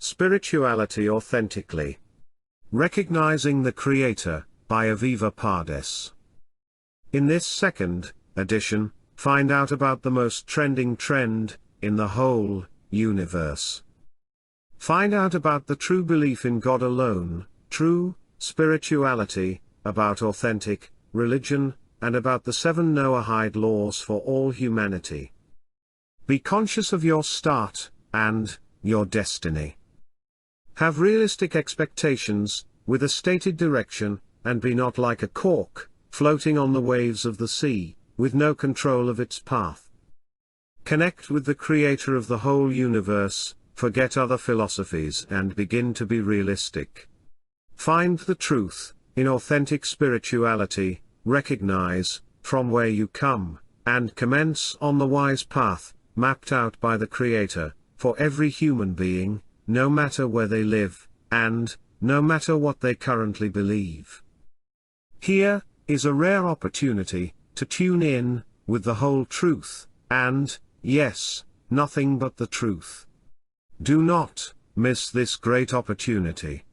Spirituality Authentically. Recognizing the Creator, by Aviva Pardes. In this second edition, find out about the most trending trend in the whole universe. Find out about the true belief in God alone, true spirituality, about authentic religion, and about the 7 Noahide laws for all humanity. Be conscious of your start and your destiny. Have realistic expectations, with a stated direction, and be not like a cork, floating on the waves of the sea, with no control of its path. Connect with the Creator of the whole universe, forget other philosophies and begin to be realistic. Find the truth, in authentic spirituality, recognize, from where you come, and commence on the wise path, mapped out by the Creator, for every human being, no matter where they live, and, no matter what they currently believe. Here is a rare opportunity, to tune in, with the whole truth, and, yes, nothing but the truth. Do not miss this great opportunity.